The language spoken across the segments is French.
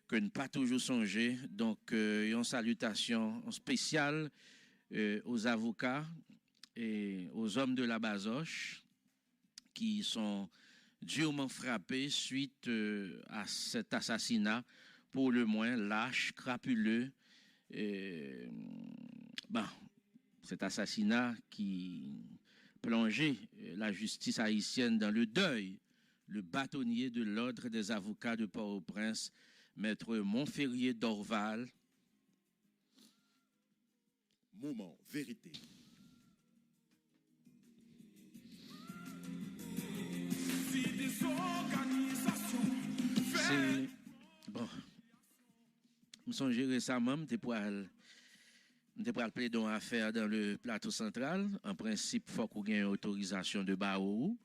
que ne pas toujours songer. Donc, une salutation spéciale aux avocats et aux hommes de la Bazoche qui sont durement frappés suite à cet assassinat, pour le moins lâche, crapuleux. Cet assassinat qui plongeait la justice haïtienne dans le deuil. Le bâtonnier de l'ordre des avocats de Port-au-Prince, Maître Montferrier Dorval. Moment vérité. C'est bon. Je me songe récemment, je pour le plaider à faire dans le plateau central. En principe, il faut qu'on ait une autorisation de barreau.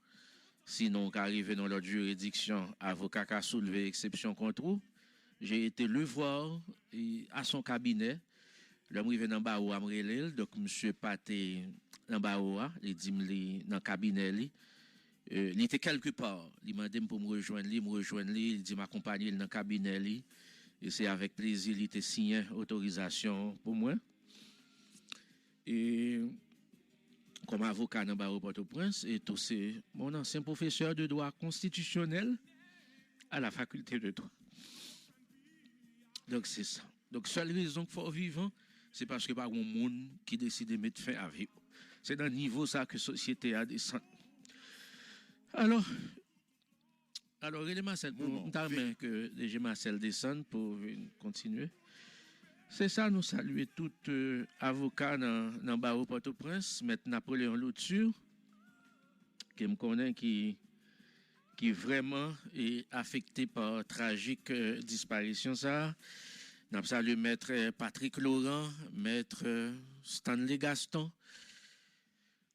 Sinon, qu'arrive dans l'autre juridiction, avocat qui a soulevé exception contre vous. J'ai été le voir à son cabinet. L'homme arrivé dans le barreau à me donc monsieur Paté dans le barreau, il dit dans le cabinet. Il était quelque part. Il m'a dit pour me rejoindre. Il dit m'accompagner dans le cabinet. Et c'est avec plaisir qu'il était signé autorisation pour moi. Et comme avocat dans le barreau Port-au-Prince, et tout c'est mon ancien professeur de droit constitutionnel à la faculté de droit. Donc c'est ça. Donc seule raison qu'il faut vivre, c'est parce que pas un monde qui décide de mettre fin à vivre. C'est dans le niveau ça que la société a descendu. Alors, il est Marcel pour que DG Marcel descende pour continuer. C'est ça, nous saluons tous avocats dans le barreau Port-au-Prince, M. Napoléon Louture, qui me connaît, qui vraiment est affecté par tragique disparition ça. Nous saluons Maître Patrick Laurent, Maître Stanley Gaston,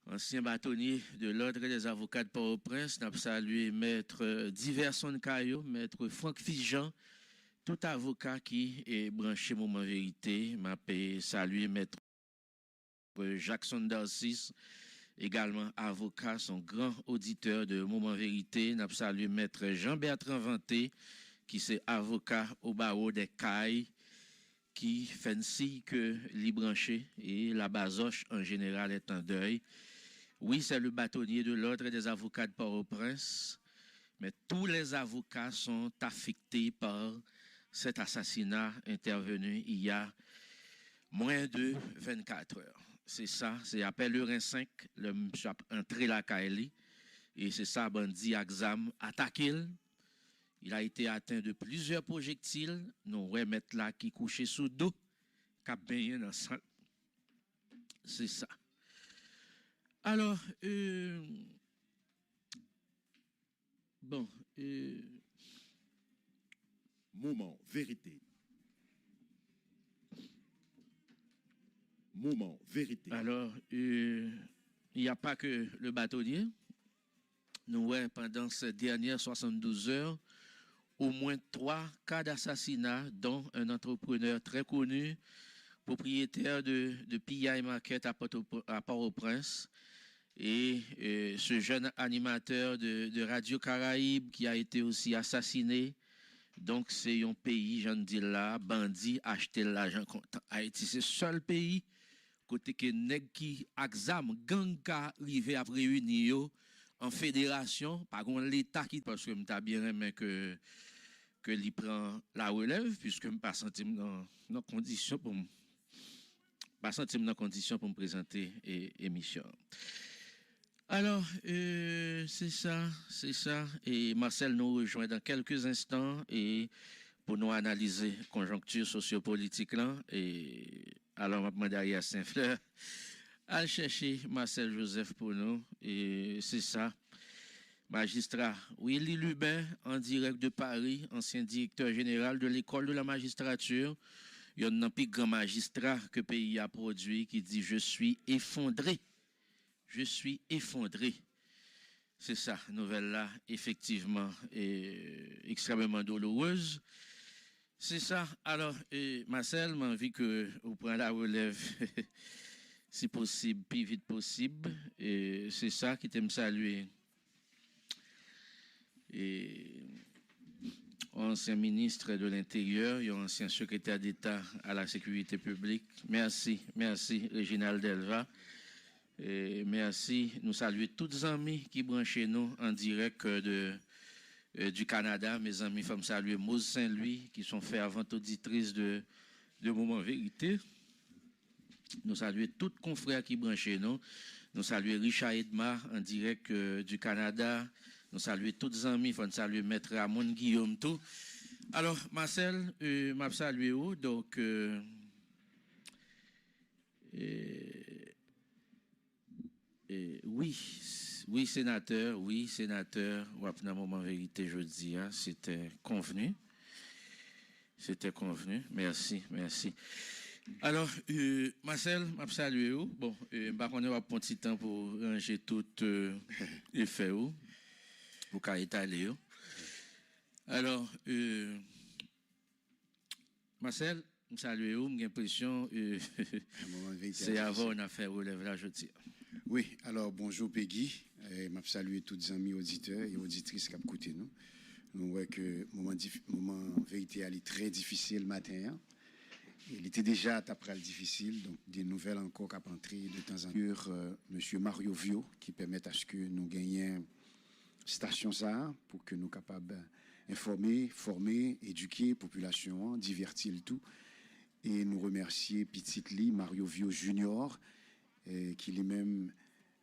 ancien bâtonnier de l'Ordre des avocats de Port-au-Prince. Nous saluons Maître Diverson Caillot, Maître Franck Fijan, tout avocat qui est branché Moment Vérité. M'a salué Maître Jackson Darcis, également avocat, son grand auditeur de Moment Vérité. Nous salué Maître Jean-Bertrand Vanté, qui c'est avocat au barreau des Cailles, qui fait ainsi que l'y branché et la Bazoche en général est en deuil. Oui, c'est le bâtonnier de l'Ordre des avocats de Port-au-Prince, mais tous les avocats sont affectés par cet assassinat intervenu il y a moins de 24 heures. C'est ça, c'est après l'heure 5, le monsieur a entré la Kaili, et c'est ça, bandit Axam attaqué. Il a été atteint de plusieurs projectiles. Nous remettons là qui couchait sous dos, qui a baigné dans le sang. C'est ça. Alors, Moment vérité. Moment vérité. Alors, il n'y a pas que le bâtonnier. Nous, pendant ces dernières 72 heures, au moins 3 cas d'assassinat, dont un entrepreneur très connu, propriétaire de P.I. Market à Port-au-Prince, et ce jeune animateur de Radio Caraïbe qui a été aussi assassiné. Donc, c'est un pays, j'en dis là, bandit, acheter l'argent comptant. Haïti, c'est le seul pays, côté que nèg qui exam, gang qui arrivé à réunir en fédération, par contre, l'État qui, parce que m'ta bien aimé que l'y prend la relève, puisque je pas senti dans condition pour me présenter émission. Alors, c'est ça. Et Marcel nous rejoint dans quelques instants et pour nous analyser la conjoncture sociopolitique là. Et alors, on va demander à Saint-Fleur à chercher Marcel Joseph pour nous. Et c'est ça. Magistrat Willy Lubin, en direct de Paris, ancien directeur général de l'école de la magistrature. Il y a un plus grand magistrat que le pays a produit qui dit « Je suis effondré ». Je suis effondré. C'est ça, nouvelle-là, effectivement, est extrêmement douloureuse. C'est ça. Alors, Marcel, m'a envie que vous preniez la relève, si possible, plus vite possible. Et c'est ça qui t'aime saluer. Et ancien ministre de l'Intérieur, un ancien secrétaire d'État à la sécurité publique. Merci, Réginald Delva. Et merci, nous saluons tous les amis qui branchent nous en direct du Canada. Mes amis, femmes saluer Mose Saint-Louis, qui sont ferventes auditrices de Moment Vérité. Nous saluons tous les confrères qui branchent nous. Nous saluons Richard Edmar en direct du Canada. Nous saluons tous les amis. Nous saluons Maître Ramon Guillaume tout. Alors, Marcel, m'a salué où? Donc, oui, sénateur, ou après un moment vérité, je dis, hein, c'était convenu. Merci. Alors, Marcel, m'a salué où? Bon, on va prendre un petit temps pour ranger tout les faits où, pour qu'à étaler. Alors, Marcel, je salue vous, j'ai l'impression c'est avant une affaire relève là, je dis. Oui, alors bonjour Peggy, je salue tous les amis auditeurs et auditrices qui ont écouté nous. Nous voyons que le moment vérité est très difficile le matin. Il était déjà après le difficile, donc des nouvelles encore qui ont entré de temps en temps sur M. Mario Vio qui permettent à ce que nous gagnions station ça pour que nous soyons capables informer, former, éduquer la population, divertir le tout. Et nous remercier Petite Lee, Mario Vio Junior, qui lui-même,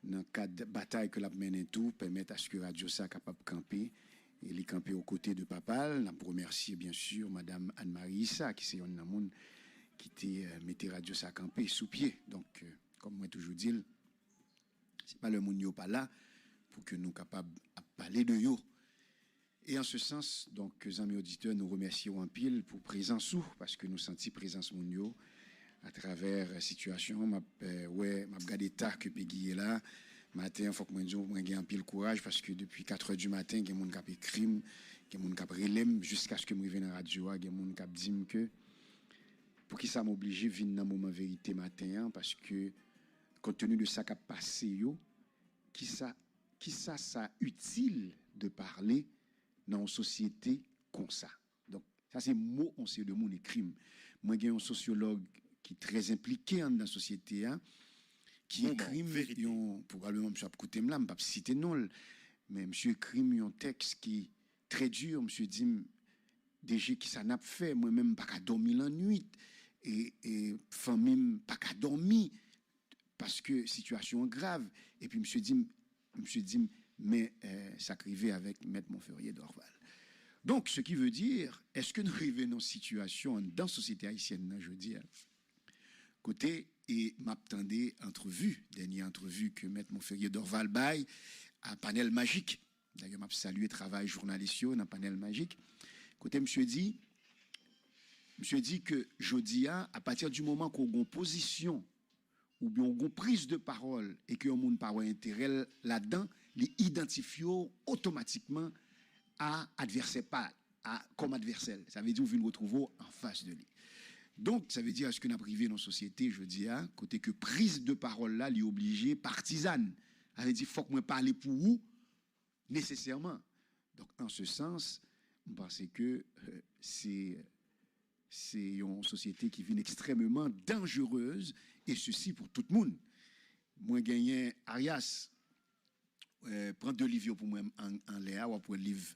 dans le cadre de bataille que l'a mené tout, permet à ce que Radio soit capable de camper. Et les camper aux côtés de Papa. Nous remercier bien sûr Madame Anne-Marie Issa, qui c'est une monde qui mettait Radio ça camper sous pied. Donc, comme moi toujours dis, c'est pas le monde yo pas là pour que nous capables de parler de yo. Et en ce sens, donc, les amis auditeurs, nous remercions en pile pour présence sous, parce que nous sentons présence mondiaux à travers la situation. M'a regardé tard que Peggy est là. Matin, il faut que moi j'ai un pile courage, parce que depuis 4 heures du matin, il y a des gens qui ont crime, il y a des gens qui ont relève, jusqu'à ce que je revienne dans la radio, il y a des gens qui ont dit que pour qui ça m'oblige à venir dans le moment vérité matin, parce que compte tenu de ça qui a passé, qui ça utile de parler dans une société comme ça. Donc, ça, c'est mot, on sait de mon crime. Moi, j'ai un sociologue qui est très impliqué dans la société, qui écrit, probablement, je ne vais pas citer non, mais monsieur écrit un texte qui est très dur, monsieur dit, déjà, qui ça n'a pas fait, moi-même, pas qu'à dormir la nuit, et famille, pas qu'à dormir, parce que situation grave. Et puis, monsieur dit, mais ça arrivait avec Maître Montferrier d'Orval. Donc, ce qui veut dire, est-ce que nous arrivons dans une situation dans la société haïtienne, je veux dire, côté, et m'attendais dernière entrevue que Maître Montferrier d'Orval baille à Panel Magique. D'ailleurs, m'a salué travail journaliste dans Panel Magique. Côté, monsieur dit que Jodia, à partir du moment qu'on a une position ou bien une prise de parole et que on n'a pas intérêt là-dedans, les identifie automatiquement à adversaire, pas comme adversaire. Ça veut dire que vous nous retrouvez en face de lui. Donc, ça veut dire, est-ce que nous avons privé dans la société, je dis, côté que prise de parole là, lui obligée partisane. Ça veut dire, il faut que moi parle pour vous, nécessairement. Donc, en ce sens, je pense que c'est une société qui vient extrêmement dangereuse, et ceci pour tout le monde. Moi, gagné Arias, prendre 2 livres pour moi en l'air, ou pour le livre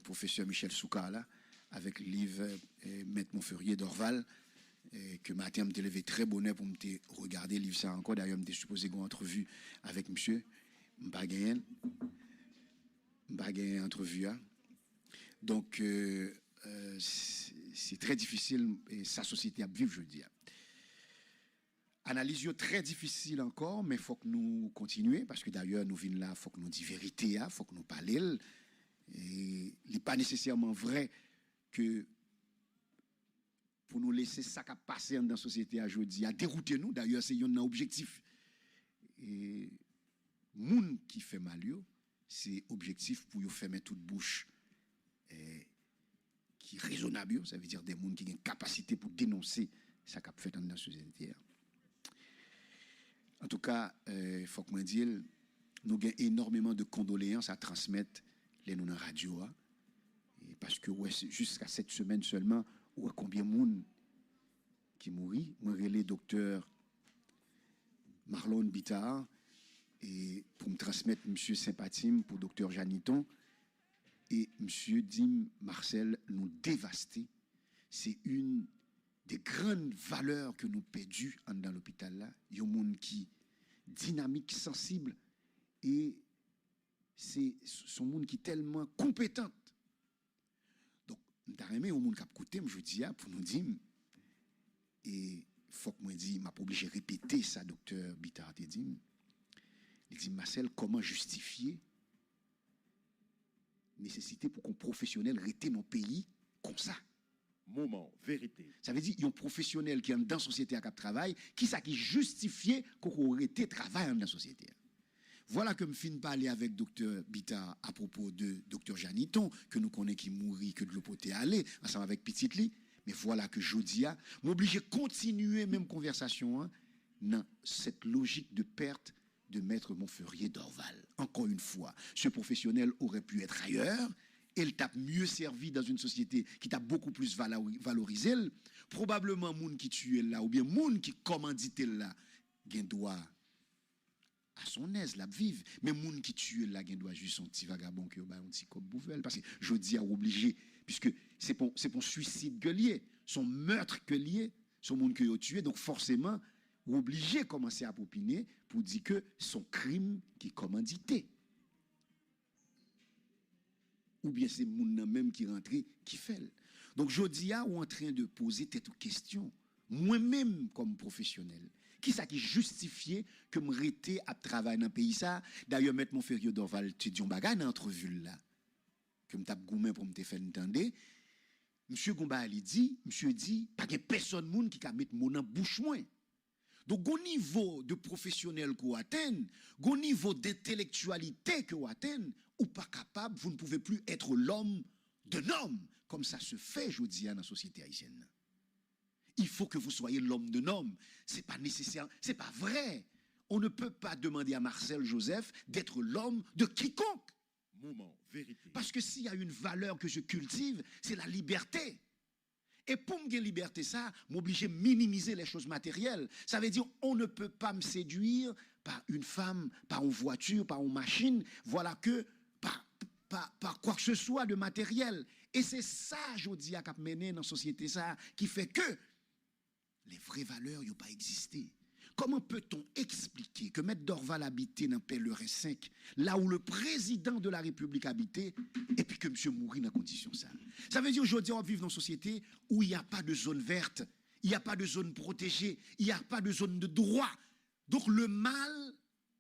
professeur Michel Souka, là, avec le livre Maître Montferrier d'Orval, que matin, je me levé très bonheur pour me regarder le livre ça encore. D'ailleurs, je me supposé une entrevue avec monsieur. Je n'ai pas gagné entrevue. Donc, c'est très difficile, et sa société à vivre, je veux dire. Analyse très difficile encore, mais il faut que nous continuions, parce que d'ailleurs, nous venons là, il faut que nous disions vérité, il faut que nous parlions. Et il n'est pas nécessairement vrai que pour nous laisser ça qui passer dans la société aujourd'hui, à dérouter nous, d'ailleurs, c'est un objectif. Et les gens qui fait mal, c'est objectif pour nous fermer toute bouche qui est raisonnable, ça veut dire des gens qui ont une capacité pour dénoncer ça qui fait dans la société. En tout cas, il faut que je dise, nous avons énormément de condoléances à transmettre les nous dans la radio. parce que ouais, jusqu'à cette semaine seulement, ouais, combien de monde qui mourit. Moi, relais docteur Marlon Bittard et pour me transmettre monsieur Sympathime pour docteur Janiton et monsieur Dim Marcel nous dévasté. C'est une des grandes valeurs que nous perdu dans l'hôpital là. Il y a un monde qui dynamique, sensible et c'est son monde qui est tellement compétent. Donc, d'ailleurs, au monde qui a écouté, je dis pour nous dire et faut que moi dit m'a pas obligé de répéter ça docteur Bittard dit. Il dit Marcel comment justifier nécessité pour qu'un professionnel reste dans le pays comme ça. Moment, vérité. Ça veut dire qu'il y a un professionnel qui est dans la société à cap travail, qui justifie qu'on reste travail dans la société. Voilà que je finis de parler avec docteur Bittard à propos de docteur Janiton, que nous connaissons qui mourit, que de l'oppoté aller, ensemble avec Petit Li. Mais voilà que Jodia m'oblige à continuer même conversation hein, dans cette logique de perte de maître Montferrier d'Orval. Encore une fois, ce professionnel aurait pu être ailleurs, il t'a mieux servi dans une société qui t'a beaucoup plus valorisé. Probablement, moun qui tue là, ou bien moun qui commandite là, gen droit à son aise, la vivre. Mais moun qui tue là, gen droit juste son petit vagabond qui a un petit cop bouvel. Parce que je dis à obligé, puisque c'est pour suicide que lié, son meurtre que lié, son monde que a tué. Donc forcément, obligé de commencer à popiner pour dire que son crime qui est commandité. Ou bien c'est moun même qui rentre qui fait. Donc je dis à ou en train de poser tête aux questions. Moi-même comme professionnel, qui ça qui justifiait que me rete à travailler dans le pays ça. D'ailleurs mettre mon Montferrier d'Orval tu dis on bagay dans entrevue là. Que me tape goumen pour me te faire entendre. Monsieur Gomba Ali dit, monsieur dit pas de personne moun qui ka mettre mon en bouche moins. Donc, au niveau de professionnel qu'on atteint, au niveau d'intellectualité qu'on atteint, ou pas capable, vous ne pouvez plus être l'homme d'un homme, comme ça se fait, je dis, dans la société haïtienne. Il faut que vous soyez l'homme d'un homme. C'est pas nécessaire, c'est pas vrai. On ne peut pas demander à Marcel Joseph d'être l'homme de quiconque. Moment, vérité. Parce que s'il y a une valeur que je cultive, c'est la liberté. Et pour me gagner liberté, ça, m'oblige à minimiser les choses matérielles. Ça veut dire, on ne peut pas me séduire par une femme, par une voiture, par une machine. Voilà que par quoi que ce soit de matériel. Et c'est ça, je dis, à cap mené dans la société, ça, qui fait que les vraies valeurs n'ont pas existé. Comment peut-on expliquer que M. Dorval habitait dans Pèlerin 5, là où le président de la République habitait, et puis que M. mourit dans condition ça? Ça veut dire aujourd'hui, on vit dans une société où il n'y a pas de zone verte, il n'y a pas de zone protégée, il n'y a pas de zone de droit. Donc le mal,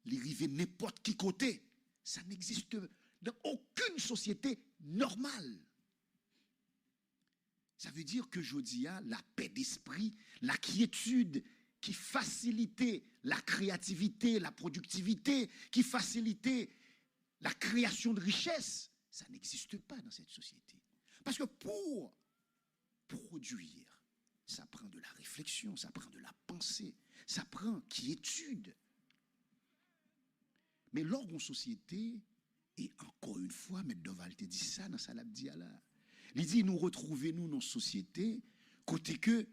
il arrive n'importe qui côté. Ça n'existe dans aucune société normale. Ça veut dire que aujourd'hui, la paix d'esprit, la quiétude, qui facilitait la créativité, la productivité, qui facilitait la création de richesses, ça n'existe pas dans cette société. Parce que pour produire, ça prend de la réflexion, ça prend de la pensée, ça prend quiétude. Mais lors d'une société, et encore une fois, M. Doval te dit ça dans sa labdiala, il dit nous retrouvons nous dans une société, côté que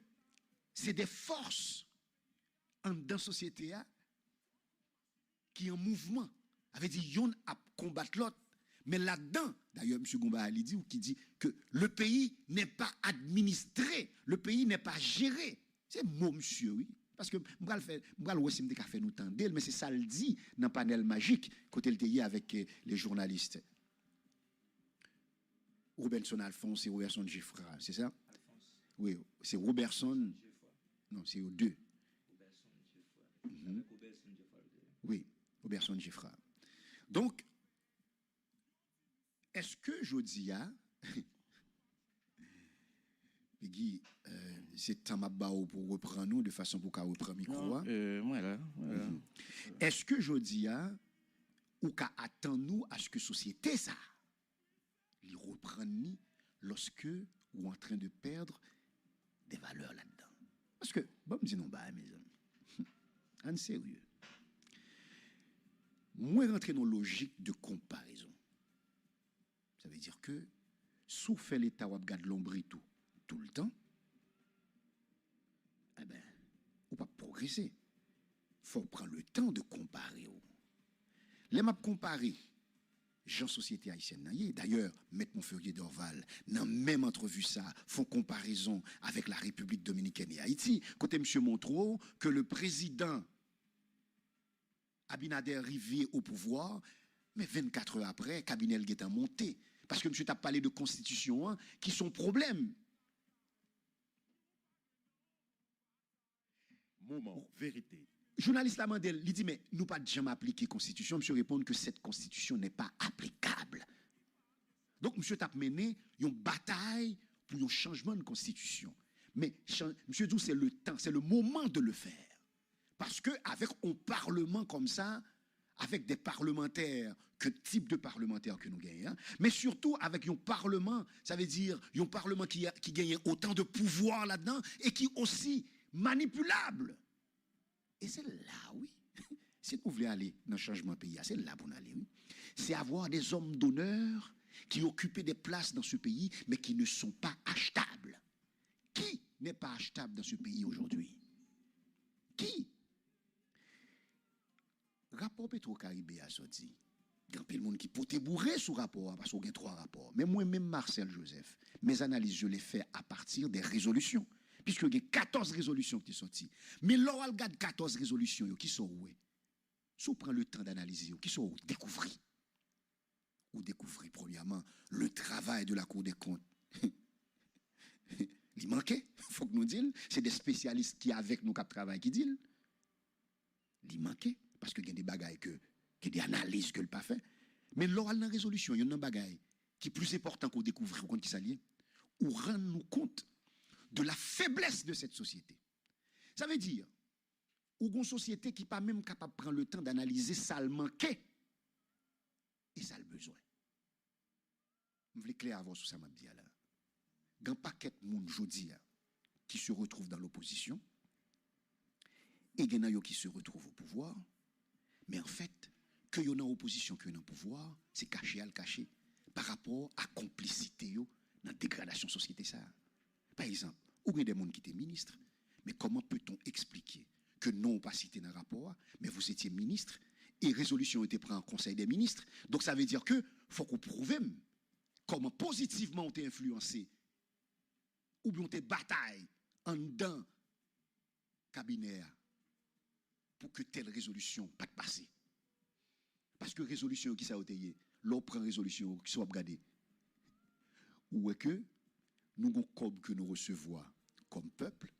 c'est des forces dans la société qui est en mouvement. Avait dit yon a combattre l'autre. Mais là-dedans, d'ailleurs, M. Gomba Ali dit, ou qui dit que le pays n'est pas administré, le pays n'est pas géré. C'est mot, monsieur, oui. Parce que m'bral ouais si m'dé fait nous tendre, mais c'est ça le dit dans le panel magique côté le TI avec les journalistes. Robertson Alphonse et Robertson Giffra, c'est ça? Alphonse. Oui, c'est Robertson. Non, c'est aux deux. Oui, Robertson Giffra. Donc, est-ce que Jodia, Guy, c'est un mabao pour reprendre nous de façon pour qu'à reprendre micro? Voilà. Est-ce que Jodia, ou qu'à attendre nous à ce que société ça, les reprenne lorsque ou en train de perdre des valeurs là-dedans? Parce que, bon, me dit non, bah, mes amis, en sérieux. Moi, rentrer dans une logique de comparaison. Ça veut dire que sous fait l'État ou garde l'ombre tout le temps, eh ben, ou pas progresser. Faut prendre le temps de comparer. Les maps comparés, Jean Société haïtienne. D'ailleurs, M. Montferrier d'Orval, dans même entrevue ça, font comparaison avec la République dominicaine et Haïti. Côté M. Montreux, que le président Abinader arrivé au pouvoir, mais 24 heures après, cabinet est monté. Parce que M. t'a parlé de constitution hein, qui sont problème. Moment vérité. Journaliste Lamandel, il dit, mais nous pas jamais appliquer la Constitution. Monsieur répond que cette Constitution n'est pas applicable. Donc, monsieur t'a mené une bataille pour un changement de Constitution. Mais, monsieur dit, c'est le temps, c'est le moment de le faire. Parce qu'avec un parlement comme ça, avec des parlementaires, que type de parlementaires que nous gagnons, hein, mais surtout avec un parlement, ça veut dire un parlement qui gagne autant de pouvoir là-dedans et qui aussi manipulable. Et c'est là, oui. Si vous voulez aller dans le changement de pays, c'est là pour nous aller. Oui. C'est avoir des hommes d'honneur qui occupent des places dans ce pays, mais qui ne sont pas achetables. Qui n'est pas achetable dans ce pays aujourd'hui? Qui? Rapport Petro-Caribé a sorti. Il y a plein de monde qui peut bourrer sous rapport, parce qu'il y a 3 rapports. Mais moi-même, Marcel Joseph, mes analyses, je les fais à partir des résolutions. Puisqu'il y a 14 résolutions qui sont sorties. Mais là, on regarde 14 résolutions qui sont où? Si on prend le temps d'analyser, qui sont où? Découvrir. Ou découvrir, premièrement, le travail de la Cour des comptes. Il manquait, il faut que nous disions. C'est des spécialistes qui, avec nous, qui travaillent, qui disent. Il manquait, parce qu'il y a des bagailles, des analyses que le pas fait. Mais là, dans la résolution, il y a des bagailles qui est plus important qu'on découvre, qu'on qui s'allie, ou rendre nous compte de la faiblesse de cette société. Ça veut dire, ou une société qui n'est pas même capable de prendre le temps d'analyser ça le manquait et ça le besoin. Je voulais clair avant sur ça, m'a dit là. Il y a un paquet de monde aujourd'hui qui se retrouve dans l'opposition et il y en a qui se retrouvent au pouvoir. Mais en fait, que y en a en opposition, que y en a en pouvoir, c'est caché à le cacher par rapport à la complicité dans la dégradation de la société. Ça. Par exemple, ou bien des gens qui étaient ministres, mais comment peut-on expliquer que non, pas cité dans le rapport, mais vous étiez ministre et résolution a été prise en Conseil des ministres. Donc ça veut dire que faut qu'on prouve comment positivement on t'a influencé ou bien on t'a bataille en dedans cabinet pour que telle résolution pas passer. Parce que résolution qui ça a été, l'on prend résolution qui soit regardée. Ou est que nous avons comme que nous recevons comme peuple,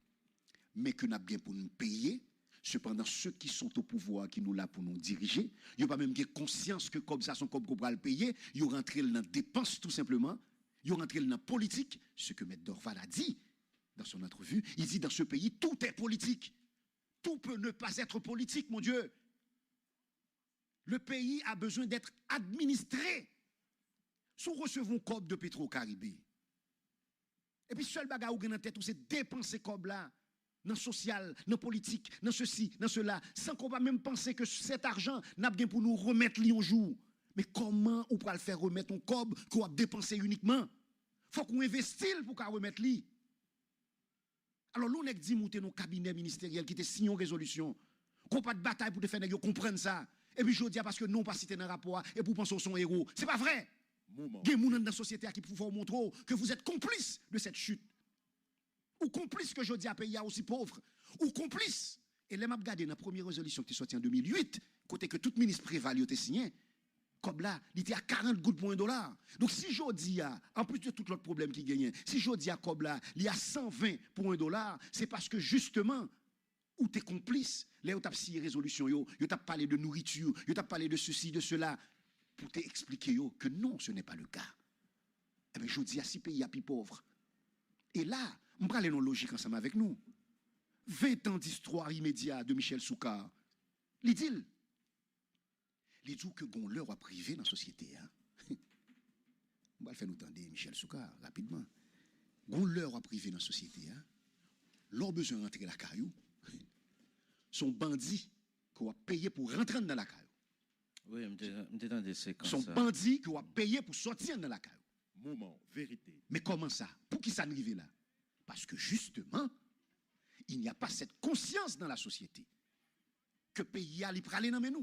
mais que nous avons bien pour nous payer. Cependant, ceux qui sont au pouvoir, qui nous là pour nous diriger, ils n'ont pas même conscience que comme ça, son comme qu'on va le payer, ils ont rentré dans la dépense tout simplement, ils ont rentré dans la politique, ce que M. Dorval a dit dans son entrevue. Il dit dans ce pays, tout est politique. Tout peut ne pas être politique, mon Dieu. Le pays a besoin d'être administré. Si nous recevons comme de Petro-Caribé, et puis seul bagage ou en tête, c'est dépenser comme là, dans le social, dans le politique, dans ceci, dans cela, sans qu'on va même penser que cet argent n'a bien pour nous remettre li un jour. Mais comment on peut le faire remettre un cob qu'on a dépensé uniquement? Faut qu'on investisse pour qu'on remettre li. Alors, nous, on a dit monter nos cabinets ministériels qui étaient signé une résolution, qu'on pas de bataille pour faire qu'ils comprennent ça. Et puis, je dis parce que non, pas cité dans le rapport, et pour penser au son héros. C'est pas vrai. Il y a des gens dans la société qui peuvent vous montrer que vous êtes complice de cette chute. Ou complice que je dis à pays aussi pauvre. Ou complice. Et les m'a regardé dans la première résolution qui est sortie en 2008, côté que tout ministre préval était signé, comme là, il était à 40 gouttes pour $1. Donc si je dis, en plus de tout l'autre problème qui gagne, si je dis à comme là, il y a 120 pour $1, c'est parce que justement, ou t'es complice, là où t'as signé résolution, yo t'as parlé de nourriture, yo t'as parlé de ceci, de cela, pour t'expliquer que non, ce n'est pas le cas. Eh bien, je dis à 6 pays à plus pauvres. Et là, on va aller dans la logique ensemble avec nous. 20 ans d'histoire immédiate de Michel Soukar. Il dit que gon l'heure à privé dans la société. Hein? On va le faire nous entendre, Michel Soukar, rapidement. Gon l'heure à privé dans la société. Hein? Leur besoin de rentrer la caillou. Son bandit qu'on a payé pour rentrer dans la caillou. Oui, je m'étais dans des séquences. Son bandit qu'on a payé pour sortir dans la caillou. Moment, vérité. Mais comment ça? Pour qui ça arrive là? Parce que justement, il n'y a pas cette conscience dans la société que pays a li pralé nan men nou.